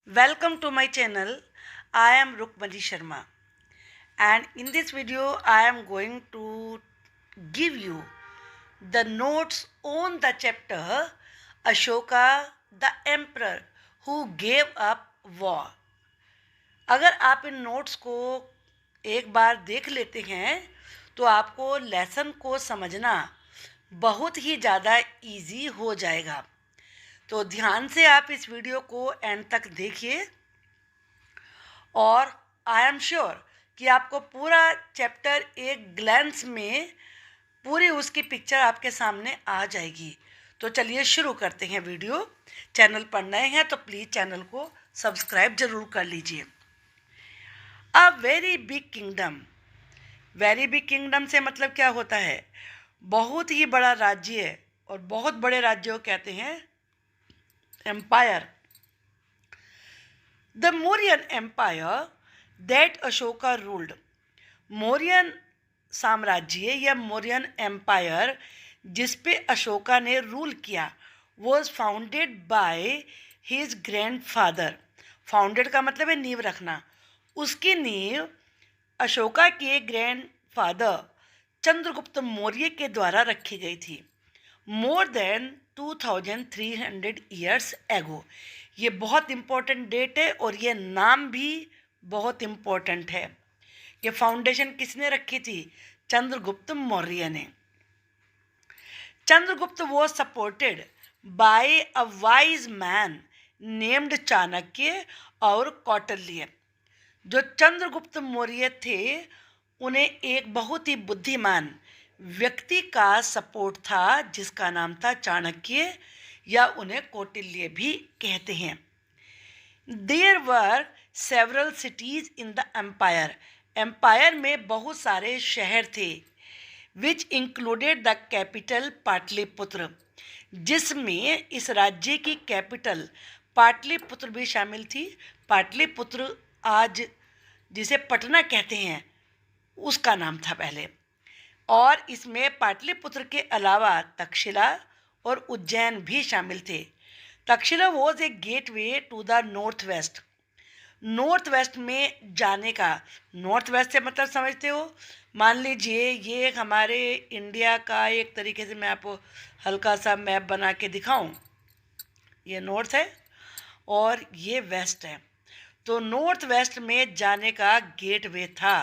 Welcome to my channel. I am Rukmani Sharma, and in this video I am going to give you the notes on the chapter Ashoka the Emperor who gave up war. अगर आप इन notes को एक बार देख लेते हैं तो आपको lesson को समझना बहुत ही ज़्यादा इजी हो जाएगा। तो ध्यान से आप इस वीडियो को एंड तक देखिए और आई एम श्योर कि आपको पूरा चैप्टर एक ग्लैंस में पूरी उसकी पिक्चर आपके सामने आ जाएगी। तो चलिए शुरू करते हैं वीडियो। चैनल पर नए हैं तो प्लीज़ चैनल को सब्सक्राइब जरूर कर लीजिए। A very big kingdom. Very big kingdom से मतलब क्या होता है? बहुत ही बड़ा राज्य, और बहुत बड़े राज्यों को कहते हैं empire. The Mauryan empire that Ashoka ruled. Mauryan साम्राज्य या मौर्यन एम्पायर जिस पे अशोका ने रूल किया was founded by his grandfather. Founded का मतलब है नींव रखना। उसकी नींव अशोका के ग्रैंडफादर चंद्रगुप्त मौर्य के द्वारा रखी गई थी मोर देन 2300 ईयर्स एगो। ये बहुत इम्पोर्टेंट डेट है और ये नाम भी बहुत इम्पोर्टेंट है। ये फाउंडेशन किसने रखी थी? चंद्रगुप्त मौर्य ने। Chandragupta was supported by a wise man named Chanakya और कौटिल्य। जो चंद्रगुप्त मौर्य थे उन्हें एक बहुत ही बुद्धिमान व्यक्ति का सपोर्ट था जिसका नाम था चाणक्य, या उन्हें कौटिल्य भी कहते हैं। There were several cities in the empire. Empire में बहुत सारे शहर थे which included the capital Pataliputra, जिसमें इस राज्य की कैपिटल पाटलिपुत्र भी शामिल थी। पाटलिपुत्र आज जिसे पटना कहते हैं उसका नाम था पहले। और इसमें पाटलिपुत्र के अलावा तक्षशिला और उज्जैन भी शामिल थे। Takshashila was a gateway to the north west. North west में जाने का, नॉर्थ वेस्ट से मतलब समझते हो? मान लीजिए ये हमारे इंडिया का एक तरीके से मैं आपको हल्का सा मैप बना के दिखाऊं। ये नॉर्थ है और ये वेस्ट है, तो नॉर्थ वेस्ट में जाने का गेट वे था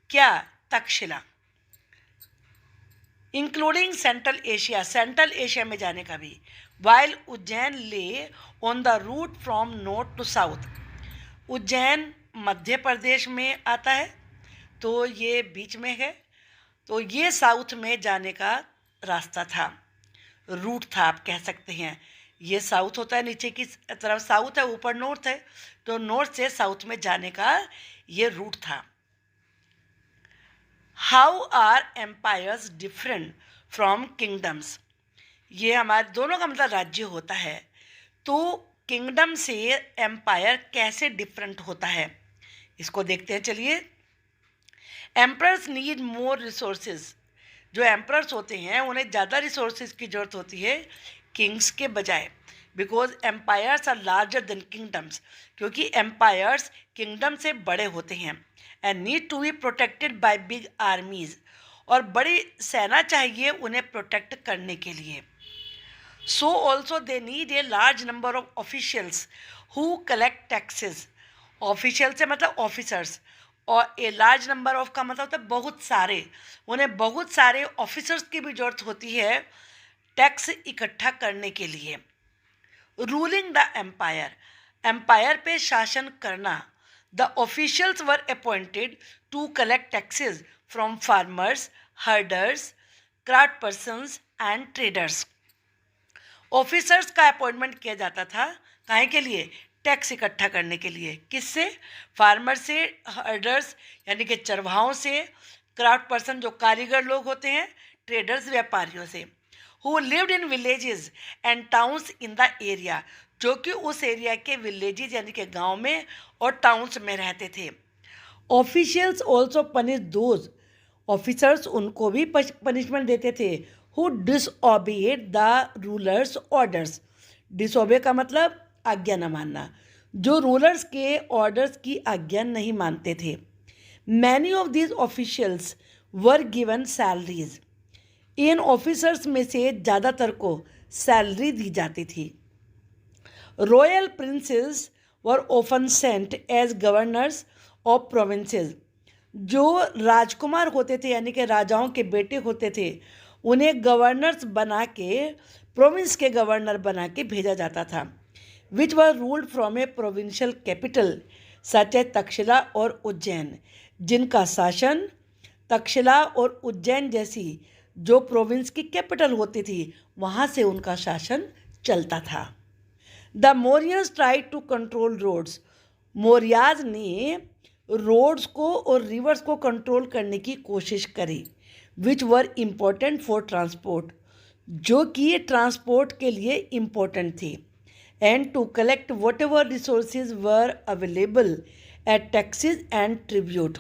क्या? Takshashila. Including central Asia, central Asia में जाने का भी। While Ujjain lay on the route from north to south. Ujjain Madhya Pradesh में आता है तो ये बीच में है, तो ये साउथ में जाने का रास्ता था, रूट था आप कह सकते हैं। ये साउथ होता है, नीचे की तरफ साउथ है, ऊपर नॉर्थ है, तो नॉर्थ से साउथ में जाने का ये रूट था। How are empires different from kingdoms. ये हमारे दोनों का मतलब राज्य होता है, तो किंगडम से एम्पायर कैसे डिफरेंट होता है इसको देखते हैं। चलिए। Emperors need more resources. जो एम्परर्स होते हैं उन्हें ज़्यादा रिसोर्सेज की ज़रूरत होती है किंग्स के बजाय, because empires are larger than kingdoms, क्योंकि एम्पायर्स किंगडम से बड़े होते हैं। And need to be protected by big armies, और बड़ी सेना चाहिए उन्हें प्रोटेक्ट करने के लिए। So also they need a large number of officials who collect taxes. Official से मतलब ऑफिसर्स, और ए लार्ज नंबर ऑफ का मतलब होता है बहुत सारे। उन्हें बहुत सारे ऑफिसर्स की भी जरूरत होती है टैक्स इकट्ठा करने के लिए। रूलिंग द एम्पायर, एम्पायर पे शासन करना। The officials were appointed to collect taxes from farmers, herders, craft persons and traders. Officers का अपॉइंटमेंट किया जाता था काहे के लिए? टैक्स इकट्ठा करने के लिए। किससे? फार्मर से, हर्डर्स यानी कि चरवाहों से, क्राफ्ट पर्सन जो कारीगर लोग होते हैं, ट्रेडर्स व्यापारियों से। Who lived in villages and towns in the area, जो कि उस एरिया के विलेजेस यानी कि गांव में और टाउन्स में रहते थे। Officials also punish those, officers उनको भी पनिशमेंट देते थे who disobeyed the ruler's orders. Disobey का मतलब आज्ञा न मानना। जो रूलर्स के ऑर्डर्स की आज्ञा नहीं मानते थे। Many of these officials were given salaries. इन ऑफिसर्स में से ज़्यादातर को सैलरी दी जाती थी। Royal princes were often sent as governors of provinces. जो राजकुमार होते थे यानी कि राजाओं के बेटे होते थे, उन्हें गवर्नर्स बना के, प्रोविंस के गवर्नर बना के भेजा जाता था। Which were ruled from a provincial capital such a Takshashila और उज्जैन, जिनका शासन तक्षशिला और उज्जैन जैसी जो प्रोविंस की कैपिटल होती थी वहाँ से उनका शासन चलता था। The Mauryans try to control roads. Mauryas ने रोड्स को और रिवर्स को कंट्रोल करने की कोशिश करी। Which were important for transport, जो कि ट्रांसपोर्ट के लिए इम्पोर्टेंट थी। And to collect whatever resources were available at taxes and tribute,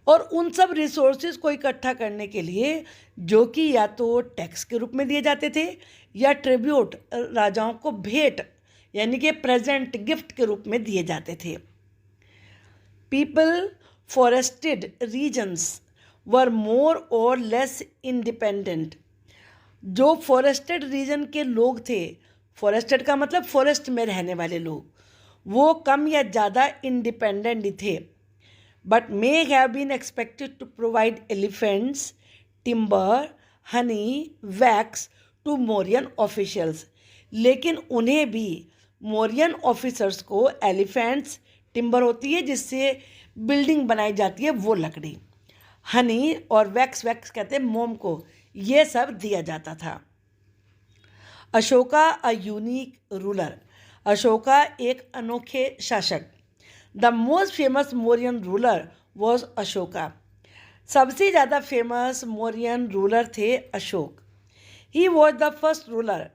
और उन सब रिसोर्सेज को इकट्ठा करने के लिए जो कि या तो टैक्स के रूप में दिए जाते थे या ट्रिब्यूट, राजाओं को भेंट यानी कि प्रेजेंट गिफ्ट के रूप में दिए जाते थे। पीपल फॉरेस्टेड रीजन्स वर मोर और लेस इंडिपेंडेंट। जो फॉरेस्टेड रीजन के लोग थे, फॉरेस्टेड का मतलब फॉरेस्ट में रहने वाले लोग, वो कम या ज़्यादा इंडिपेंडेंट थे। But may have been expected to provide elephants, timber, honey, wax to Mauryan officials. लेकिन उन्हें भी मौर्यन ऑफिसर्स को एलिफेंट्स, टिम्बर होती है जिससे बिल्डिंग बनाई जाती है वो लकड़ी, हनी और वैक्स, वैक्स कहते हैं मोम को, ये सब दिया जाता था। Ashoka a unique ruler. Ashoka एक अनोखे शासक। The most famous Mauryan ruler was Ashoka. सबसे ज़्यादा फेमस मौर्यन रूलर थे Ashok. He was the first ruler.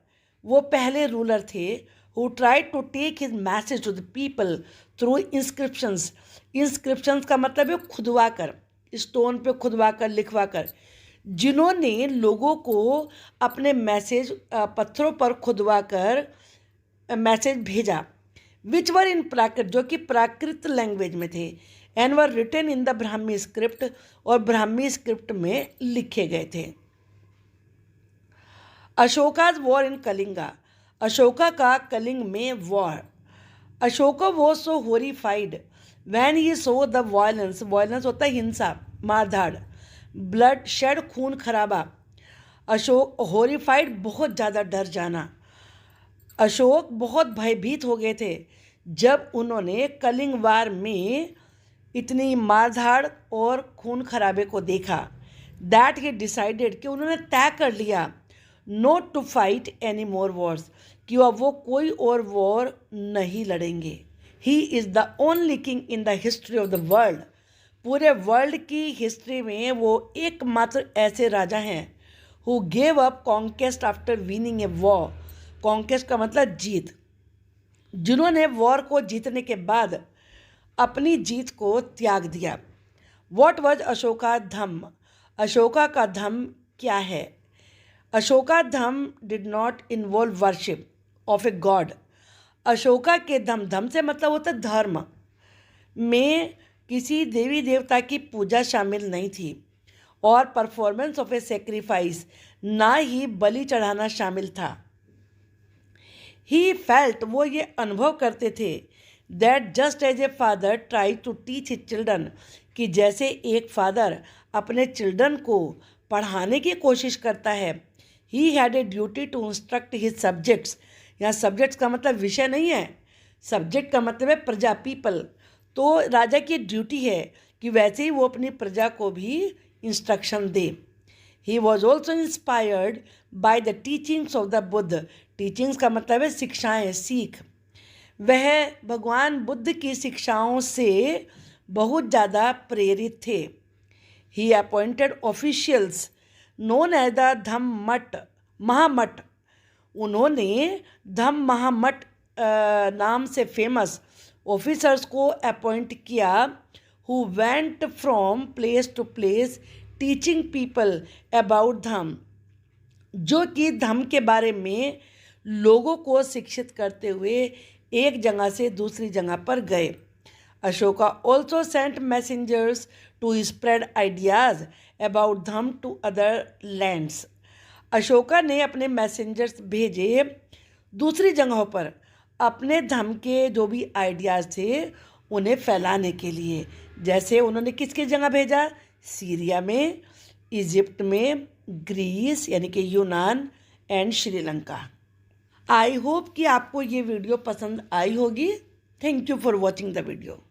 वो पहले रूलर थे who tried to take his message to the people through inscriptions. inscriptions का मतलब है खुदवा कर, स्टोन पे खुदवा कर, लिखवा कर, जिन्होंने लोगों को अपने मैसेज पत्थरों पर खुदवा कर मैसेज भेजा। विच वर इन प्राकृत, जो कि प्राकृत लैंग्वेज में थे, and were written in the Brahmi script, और ब्राह्मी स्क्रिप्ट में लिखे गए थे। Ashoka's war in Kalinga. अशोका का कलिंग में war. Ashoka was so horrified when he saw the violence. Violence होता है हिंसा, मारधाड़, ब्लड शेड, खून खराबा। अशोक होरीफाइड बहुत ज़्यादा डर जाना। अशोक बहुत भयभीत हो गए थे जब उन्होंने कलिंग वार में इतनी मारधाड़ और खून खराबे को देखा। दैट ही डिसाइडेड, कि उन्होंने तय कर लिया, not to fight any more wars, कि अब वो कोई और वॉर नहीं लड़ेंगे। He is the only king in the history of the world. पूरे वर्ल्ड की हिस्ट्री में वो एकमात्र ऐसे राजा हैं who gave up conquest after winning a war. Conquest का मतलब जीत, जिन्होंने वॉर को जीतने के बाद अपनी जीत को त्याग दिया। What was Ashoka dhamma. अशोका का धम्म क्या है? Ashoka dhamma did not involve worship of a god. Ashoka के धम्म, धम्म से मतलब होता है धर्म, में किसी देवी देवता की पूजा शामिल नहीं थी, और परफॉर्मेंस ऑफ ए सेक्रीफाइस, ना ही बलि चढ़ाना शामिल था। ही फेल्ट, वो ये अनुभव करते थे, that just as a father try to teach his children, कि जैसे एक फादर अपने चिल्ड्रन को पढ़ाने की कोशिश करता है, he had a duty to instruct his subjects. यहाँ सब्जेक्ट्स का मतलब विषय नहीं है, सब्जेक्ट का मतलब है प्रजा, पीपल। तो राजा की ड्यूटी है कि वैसे ही वो अपनी प्रजा को भी instruction they. He was also inspired by the teachings of the Buddha. Teachings का मतलब है शिक्षाएँ, सीख। वह भगवान बुद्ध की शिक्षाओं से बहुत ज़्यादा प्रेरित थे। He appointed officials known as the dhamma math, mahamatta. उन्होंने धम्म महामठ नाम से फेमस ऑफिसर्स को अपॉइंट किया, who went from place to place teaching people about dhamma, जो कि धम्म के बारे में लोगों को शिक्षित करते हुए एक जगह से दूसरी जगह पर गए। Ashoka also sent messengers to spread ideas about dhamma to other lands. Ashoka ने अपने मैसेंजर्स भेजे दूसरी जगहों पर अपने धर्म के जो भी आइडियाज़ थे उन्हें फैलाने के लिए। जैसे उन्होंने किसकी जगह भेजा? सीरिया में, इजिप्ट में, ग्रीस यानी कि यूनान एंड श्रीलंका। आई होप कि आपको ये वीडियो पसंद आई होगी। Thank you for watching the video.